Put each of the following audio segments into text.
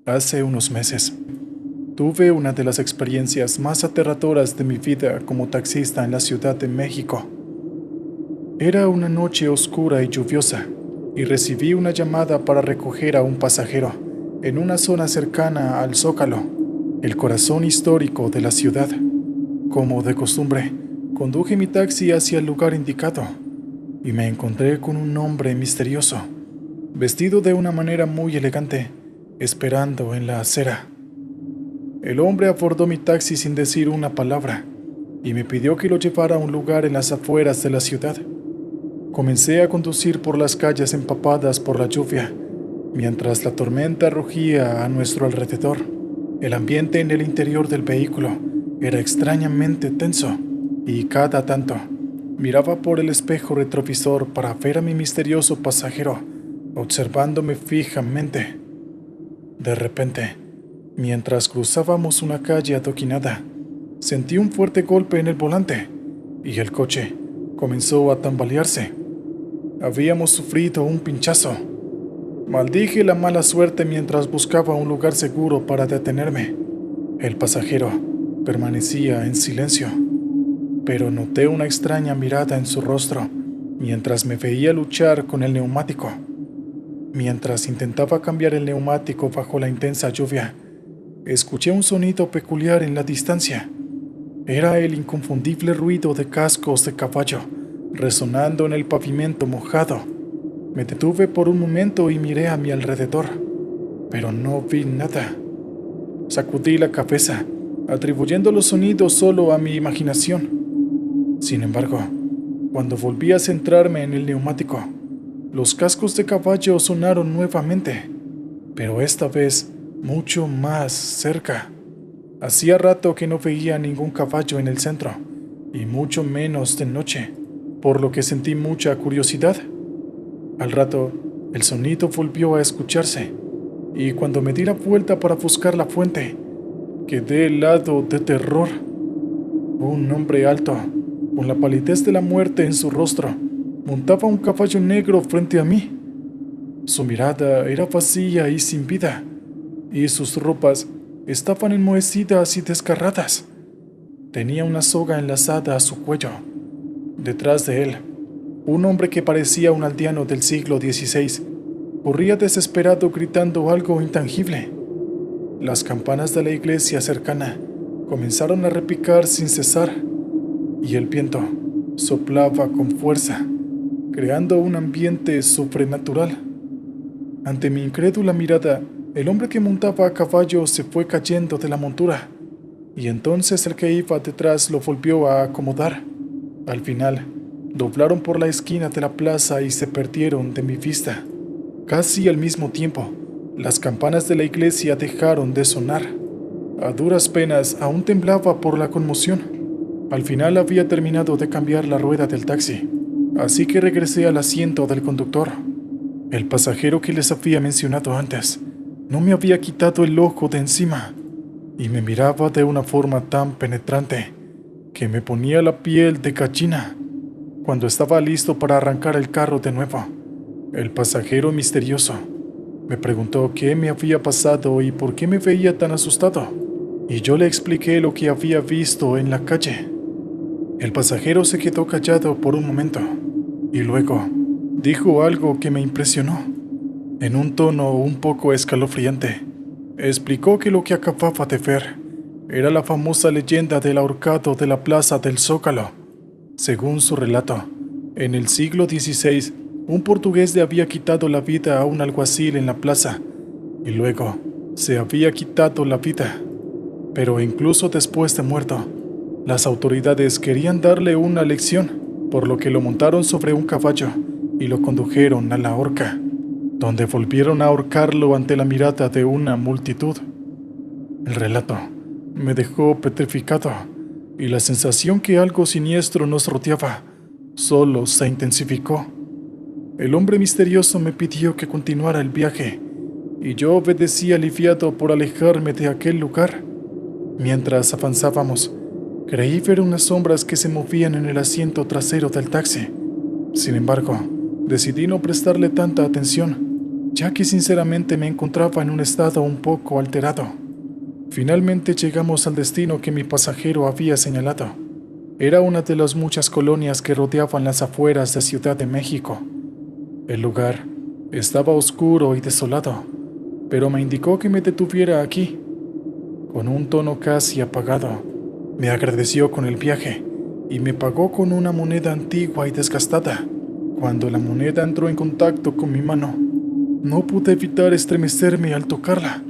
Hace unos meses, tuve una de las experiencias más aterradoras de mi vida como taxista en la Ciudad de México. Era una noche oscura y lluviosa, y recibí una llamada para recoger a un pasajero en una zona cercana al Zócalo, el corazón histórico de la ciudad. Como de costumbre, conduje mi taxi hacia el lugar indicado, y me encontré con un hombre misterioso, vestido de una manera muy elegante, esperando en la acera. El hombre abordó mi taxi sin decir una palabra y me pidió que lo llevara a un lugar en las afueras de la ciudad. Comencé a conducir por las calles empapadas por la lluvia, mientras la tormenta rugía a nuestro alrededor. El ambiente en el interior del vehículo era extrañamente tenso y cada tanto miraba por el espejo retrovisor para ver a mi misterioso pasajero observándome fijamente. De repente, mientras cruzábamos una calle adoquinada, sentí un fuerte golpe en el volante y el coche comenzó a tambalearse. Habíamos sufrido un pinchazo. Maldije la mala suerte mientras buscaba un lugar seguro para detenerme. El pasajero permanecía en silencio, pero noté una extraña mirada en su rostro mientras me veía luchar con el neumático. Mientras intentaba cambiar el neumático bajo la intensa lluvia, escuché un sonido peculiar en la distancia. Era el inconfundible ruido de cascos de caballo resonando en el pavimento mojado. Me detuve por un momento y miré a mi alrededor, pero no vi nada. Sacudí la cabeza, atribuyendo los sonidos solo a mi imaginación. Sin embargo, cuando volví a centrarme en el neumático, los cascos de caballo sonaron nuevamente, pero esta vez mucho más cerca. Hacía rato que no veía ningún caballo en el centro, y mucho menos de noche, por lo que sentí mucha curiosidad. Al rato, el sonido volvió a escucharse, y cuando me di la vuelta para buscar la fuente, quedé helado de terror. Un hombre alto, con la palidez de la muerte en su rostro, montaba un caballo negro frente a mí. Su mirada era vacía y sin vida, y sus ropas estaban enmohecidas y desgarradas. Tenía una soga enlazada a su cuello. Detrás de él, un hombre que parecía un aldeano del siglo XVI corría desesperado gritando algo intangible. Las campanas de la iglesia cercana comenzaron a repicar sin cesar, y el viento soplaba con fuerza, creando un ambiente sobrenatural. Ante mi incrédula mirada, el hombre que montaba a caballo se fue cayendo de la montura, y entonces el que iba detrás lo volvió a acomodar. Al final, doblaron por la esquina de la plaza y se perdieron de mi vista. Casi al mismo tiempo, las campanas de la iglesia dejaron de sonar. A duras penas aún temblaba por la conmoción. Al final había terminado de cambiar la rueda del taxi, así que regresé al asiento del conductor. El pasajero que les había mencionado antes no me había quitado el ojo de encima y me miraba de una forma tan penetrante que me ponía la piel de gallina. Cuando estaba listo para arrancar el carro de nuevo, el pasajero misterioso me preguntó qué me había pasado y por qué me veía tan asustado, y yo le expliqué lo que había visto en la calle. El pasajero se quedó callado por un momento y luego dijo algo que me impresionó. En un tono un poco escalofriante, explicó que lo que acababa de ver era la famosa leyenda del ahorcado de la Plaza del Zócalo. Según su relato, en el siglo XVI, un portugués le había quitado la vida a un alguacil en la plaza y luego se había quitado la vida. Pero incluso después de muerto, las autoridades querían darle una lección, por lo que lo montaron sobre un caballo y lo condujeron a la horca, donde volvieron a ahorcarlo ante la mirada de una multitud. El relato me dejó petrificado, y la sensación que algo siniestro nos rodeaba solo se intensificó. El hombre misterioso me pidió que continuara el viaje, y yo obedecí aliviado por alejarme de aquel lugar. Mientras avanzábamos, creí ver unas sombras que se movían en el asiento trasero del taxi. Sin embargo, decidí no prestarle tanta atención. ya que sinceramente me encontraba en un estado un poco alterado. Finalmente llegamos al destino que mi pasajero había señalado. Era una de las muchas colonias que rodeaban las afueras de Ciudad de México. El lugar estaba oscuro y desolado, pero me indicó que me detuviera aquí. Con un tono casi apagado, me agradeció con el viaje y me pagó con una moneda antigua y desgastada. Cuando la moneda entró en contacto con mi mano, no pude evitar estremecerme al tocarla.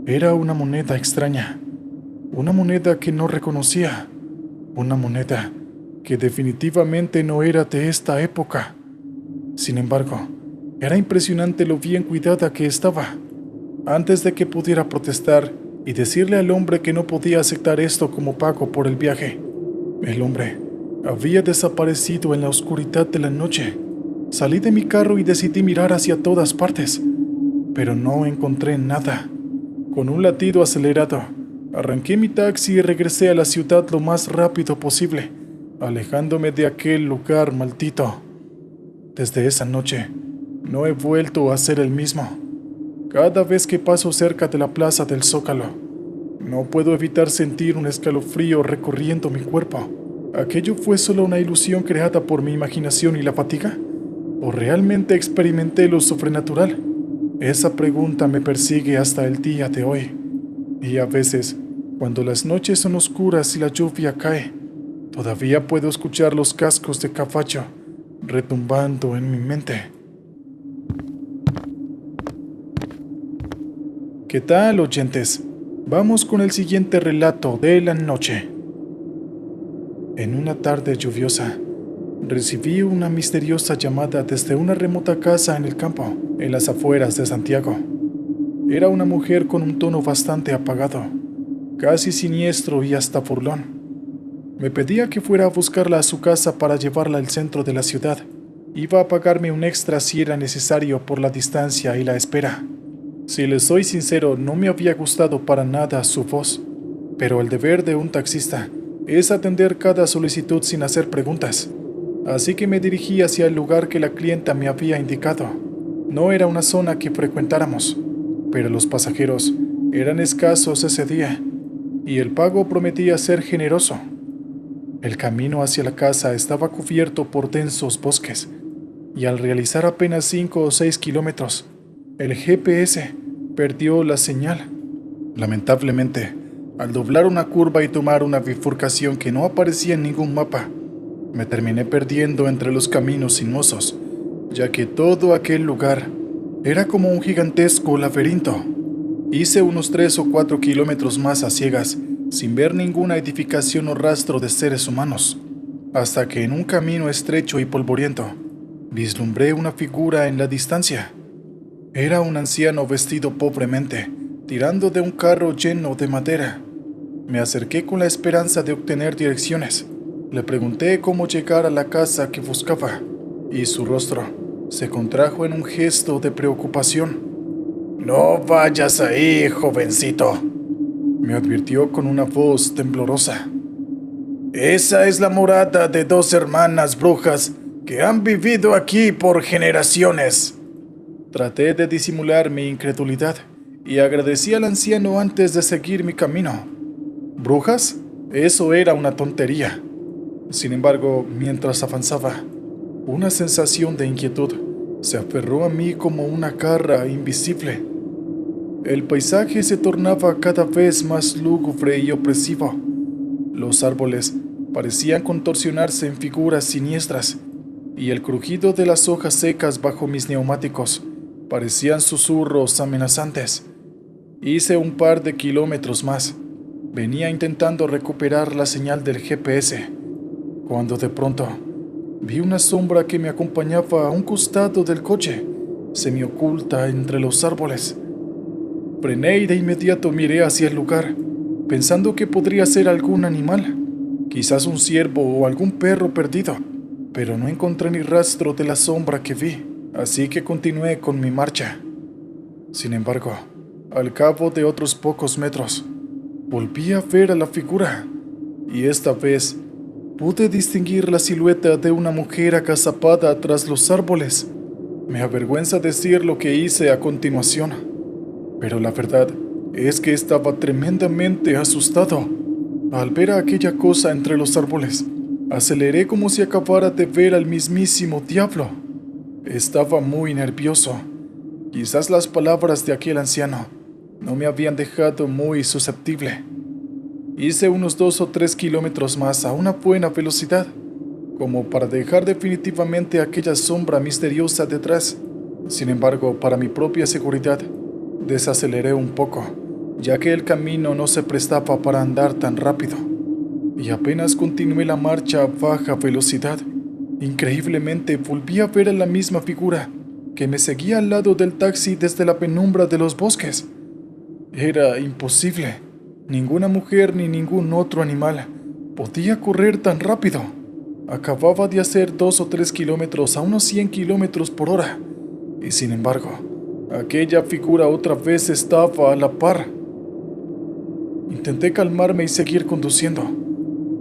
Era una moneda extraña, una moneda que no reconocía, una moneda que definitivamente no era de esta época. Sin embargo, era impresionante lo bien cuidada que estaba. Antes de que pudiera protestar y decirle al hombre que no podía aceptar esto como pago por el viaje, el hombre había desaparecido en la oscuridad de la noche. Salí de mi carro y decidí mirar hacia todas partes, pero no encontré nada. Con un latido acelerado, arranqué mi taxi y regresé a la ciudad lo más rápido posible, alejándome de aquel lugar maldito. Desde esa noche, no he vuelto a ser el mismo. Cada vez que paso cerca de la Plaza del Zócalo, no puedo evitar sentir un escalofrío recorriendo mi cuerpo. ¿Aquello fue solo una ilusión creada por mi imaginación y la fatiga? ¿O realmente experimenté lo sobrenatural? Esa pregunta me persigue hasta el día de hoy. Y a veces, cuando las noches son oscuras y la lluvia cae, todavía puedo escuchar los cascos de caballo retumbando en mi mente. ¿Qué tal, oyentes? Vamos con el siguiente relato de la noche. En una tarde lluviosa, recibí una misteriosa llamada desde una remota casa en el campo, en las afueras de Santiago. Era una mujer con un tono bastante apagado, casi siniestro y hasta burlón. Me pedía que fuera a buscarla a su casa para llevarla al centro de la ciudad. Iba a pagarme un extra si era necesario por la distancia y la espera. Si les soy sincero, no me había gustado para nada su voz, pero el deber de un taxista es atender cada solicitud sin hacer preguntas. Así que me dirigí hacia el lugar que la clienta me había indicado. No era una zona que frecuentáramos, pero los pasajeros eran escasos ese día, y el pago prometía ser generoso. El camino hacia la casa estaba cubierto por densos bosques, y al realizar apenas 5 o 6 kilómetros, el GPS perdió la señal. Lamentablemente, al doblar una curva y tomar una bifurcación que no aparecía en ningún mapa, me terminé perdiendo entre los caminos sinuosos, ya que todo aquel lugar era como un gigantesco laberinto. Hice unos 3 o 4 kilómetros más a ciegas, sin ver ninguna edificación o rastro de seres humanos, hasta que en un camino estrecho y polvoriento, vislumbré una figura en la distancia. Era un anciano vestido pobremente, tirando de un carro lleno de madera. Me acerqué con la esperanza de obtener direcciones. Le pregunté cómo llegar a la casa que buscaba, y su rostro se contrajo en un gesto de preocupación. «No vayas ahí, jovencito», me advirtió con una voz temblorosa. «Esa es la morada de 2 hermanas brujas que han vivido aquí por generaciones». Traté de disimular mi incredulidad y agradecí al anciano antes de seguir mi camino. ¿Brujas? Eso era una tontería. Sin embargo, mientras avanzaba, una sensación de inquietud se aferró a mí como una garra invisible. El paisaje se tornaba cada vez más lúgubre y opresivo. Los árboles parecían contorsionarse en figuras siniestras, y el crujido de las hojas secas bajo mis neumáticos parecían susurros amenazantes. Hice un par de kilómetros más. Venía intentando recuperar la señal del GPS, cuando de pronto vi una sombra que me acompañaba a un costado del coche, semioculta entre los árboles. Frené y de inmediato miré hacia el lugar, pensando que podría ser algún animal, quizás un ciervo o algún perro perdido, pero no encontré ni rastro de la sombra que vi, así que continué con mi marcha. Sin embargo, al cabo de otros pocos metros, volví a ver a la figura, y esta vez pude distinguir la silueta de una mujer agazapada tras los árboles. Me avergüenza decir lo que hice a continuación, pero la verdad es que estaba tremendamente asustado al ver a aquella cosa entre los árboles. Aceleré como si acabara de ver al mismísimo diablo. Estaba muy nervioso. Quizás las palabras de aquel anciano no me habían dejado muy susceptible. Hice unos 2 o 3 kilómetros más a una buena velocidad, como para dejar definitivamente aquella sombra misteriosa detrás. Sin embargo, para mi propia seguridad, desaceleré un poco, ya que el camino no se prestaba para andar tan rápido, y apenas continué la marcha a baja velocidad, increíblemente volví a ver a la misma figura que me seguía al lado del taxi desde la penumbra de los bosques. Era imposible. Ninguna mujer ni ningún otro animal podía correr tan rápido. Acababa de hacer 2 o 3 kilómetros a unos 100 kilómetros por hora, y sin embargo, aquella figura otra vez estaba a la par. Intenté calmarme y seguir conduciendo.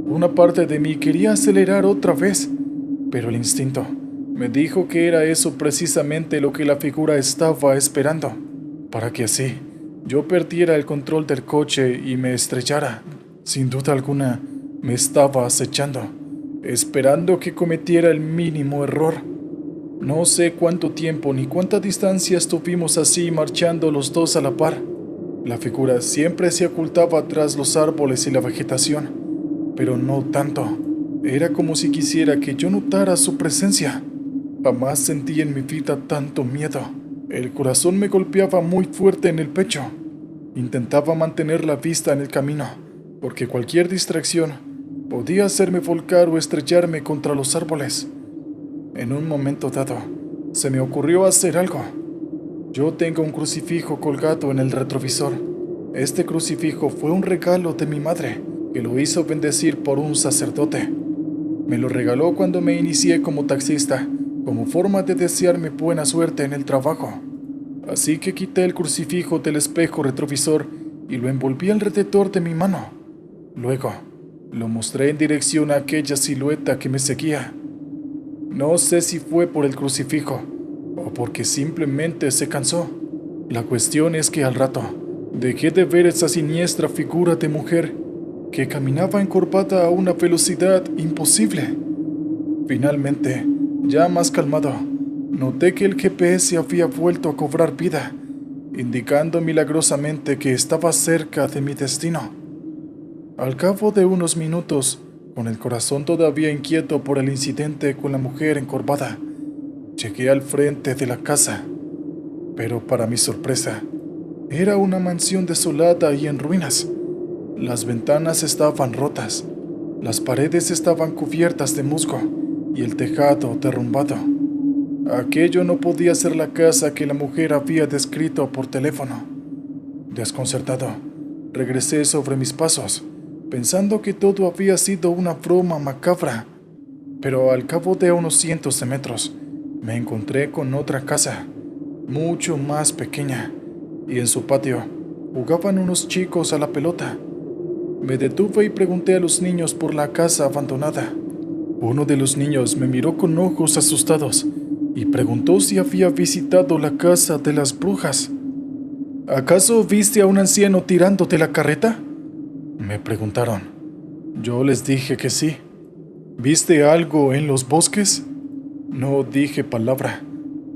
Una parte de mí quería acelerar otra vez, pero el instinto me dijo que era eso precisamente lo que la figura estaba esperando, para que así yo perdiera el control del coche y me estrellara. Sin duda alguna, me estaba acechando, esperando que cometiera el mínimo error. No sé cuánto tiempo ni cuánta distancia estuvimos así marchando los dos a la par. La figura siempre se ocultaba tras los árboles y la vegetación, pero no tanto. Era como si quisiera que yo notara su presencia. Jamás sentí en mi vida tanto miedo. El corazón me golpeaba muy fuerte en el pecho. Intentaba mantener la vista en el camino, porque cualquier distracción podía hacerme volcar o estrellarme contra los árboles. En un momento dado, se me ocurrió hacer algo. Yo tengo un crucifijo colgado en el retrovisor. Este crucifijo fue un regalo de mi madre, que lo hizo bendecir por un sacerdote. Me lo regaló cuando me inicié como taxista, como forma de desearme buena suerte en el trabajo. Así que quité el crucifijo del espejo retrovisor y lo envolví alrededor de mi mano. Luego, lo mostré en dirección a aquella silueta que me seguía. No sé si fue por el crucifijo o porque simplemente se cansó. La cuestión es que al rato dejé de ver esa siniestra figura de mujer que caminaba encorvada a una velocidad imposible. Finalmente, ya más calmado, noté que el GPS había vuelto a cobrar vida, indicando milagrosamente que estaba cerca de mi destino. Al cabo de unos minutos, con el corazón todavía inquieto por el incidente con la mujer encorvada, llegué al frente de la casa, pero para mi sorpresa, era una mansión desolada y en ruinas. Las ventanas estaban rotas, las paredes estaban cubiertas de musgo y el tejado derrumbado. Aquello no podía ser la casa que la mujer había descrito por teléfono. Desconcertado, regresé sobre mis pasos, pensando que todo había sido una broma macabra, pero al cabo de unos cientos de metros, me encontré con otra casa, mucho más pequeña, y en su patio jugaban unos chicos a la pelota. Me detuve y pregunté a los niños por la casa abandonada. Uno de los niños me miró con ojos asustados y preguntó si había visitado la casa de las brujas. ¿Acaso viste a un anciano tirándote la carreta?, me preguntaron. Yo les dije que sí. ¿Viste algo en los bosques? No dije palabra,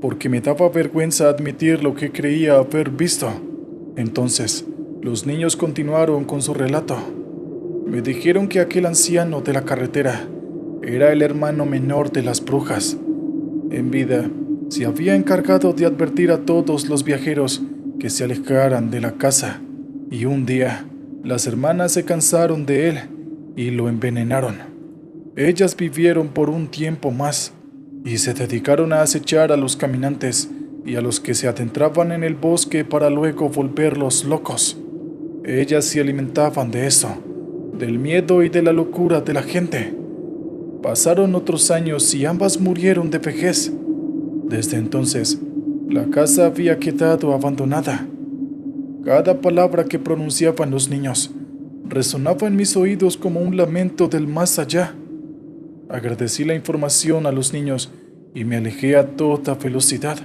porque me daba vergüenza admitir lo que creía haber visto. Entonces, los niños continuaron con su relato. Me dijeron que aquel anciano de la carretera era el hermano menor de las brujas. En vida, se había encargado de advertir a todos los viajeros que se alejaran de la casa, y un día las hermanas se cansaron de él y lo envenenaron. Ellas vivieron por un tiempo más y se dedicaron a acechar a los caminantes y a los que se adentraban en el bosque para luego volverlos locos. Ellas se alimentaban de eso, del miedo y de la locura de la gente. Pasaron otros años y ambas murieron de vejez. Desde entonces, la casa había quedado abandonada. Cada palabra que pronunciaban los niños resonaba en mis oídos como un lamento del más allá. Agradecí la información a los niños y me alejé a toda velocidad,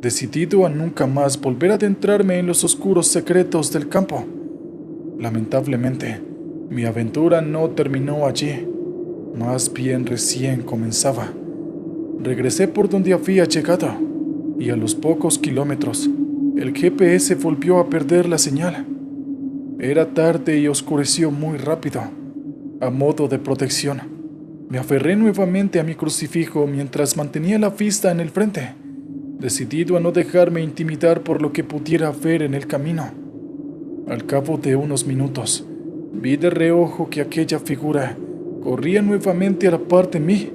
decidido a nunca más volver a adentrarme en los oscuros secretos del campo. Lamentablemente, mi aventura no terminó allí, más bien recién comenzaba. Regresé por donde había llegado, y a los pocos kilómetros, el GPS volvió a perder la señal. Era tarde y oscureció muy rápido. A modo de protección, me aferré nuevamente a mi crucifijo mientras mantenía la vista en el frente, decidido a no dejarme intimidar por lo que pudiera ver en el camino. Al cabo de unos minutos, vi de reojo que aquella figura corría nuevamente a la par de mí,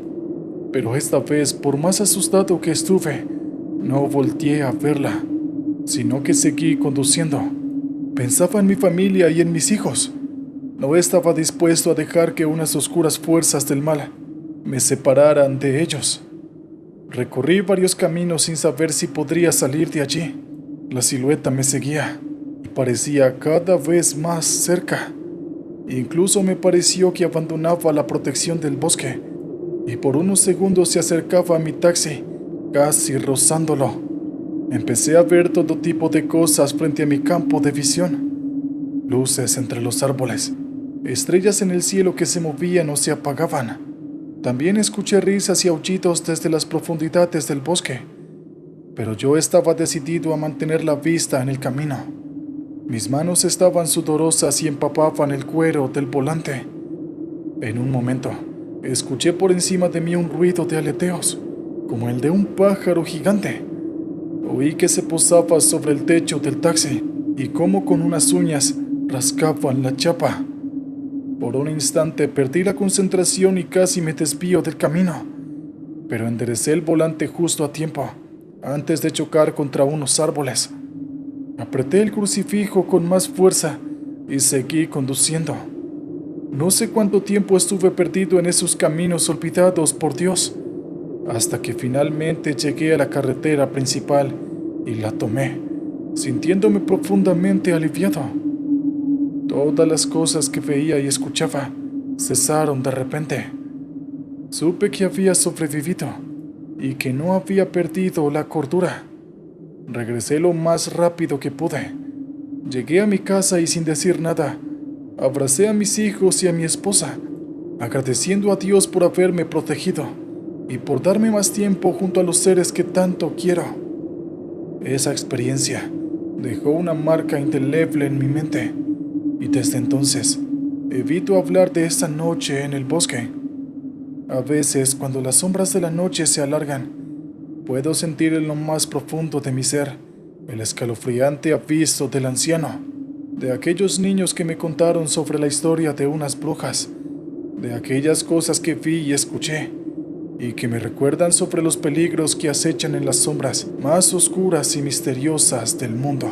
pero esta vez, por más asustado que estuve, no volteé a verla, sino que seguí conduciendo. Pensaba en mi familia y en mis hijos. No estaba dispuesto a dejar que unas oscuras fuerzas del mal me separaran de ellos. Recorrí varios caminos sin saber si podría salir de allí. La silueta me seguía y parecía cada vez más cerca. Incluso me pareció que abandonaba la protección del bosque y por unos segundos se acercaba a mi taxi, casi rozándolo. Empecé a ver todo tipo de cosas frente a mi campo de visión. Luces entre los árboles, estrellas en el cielo que se movían o se apagaban. También escuché risas y aullidos desde las profundidades del bosque, pero yo estaba decidido a mantener la vista en el camino. Mis manos estaban sudorosas y empapaban el cuero del volante. En un momento, escuché por encima de mí un ruido de aleteos, como el de un pájaro gigante. Oí que se posaba sobre el techo del taxi y cómo con unas uñas rascaban la chapa. Por un instante perdí la concentración y casi me desvío del camino, pero enderecé el volante justo a tiempo, antes de chocar contra unos árboles. Apreté el crucifijo con más fuerza y seguí conduciendo. No sé cuánto tiempo estuve perdido en esos caminos olvidados por Dios, hasta que finalmente llegué a la carretera principal y la tomé, sintiéndome profundamente aliviado. Todas las cosas que veía y escuchaba cesaron de repente. Supe que había sobrevivido y que no había perdido la cordura. Regresé lo más rápido que pude. Llegué a mi casa y sin decir nada, abracé a mis hijos y a mi esposa, agradeciendo a Dios por haberme protegido y por darme más tiempo junto a los seres que tanto quiero. Esa experiencia dejó una marca indeleble en mi mente y desde entonces evito hablar de esa noche en el bosque. A veces, cuando las sombras de la noche se alargan, puedo sentir en lo más profundo de mi ser el escalofriante aviso del anciano, de aquellos niños que me contaron sobre la historia de unas brujas, de aquellas cosas que vi y escuché, y que me recuerdan sobre los peligros que acechan en las sombras más oscuras y misteriosas del mundo.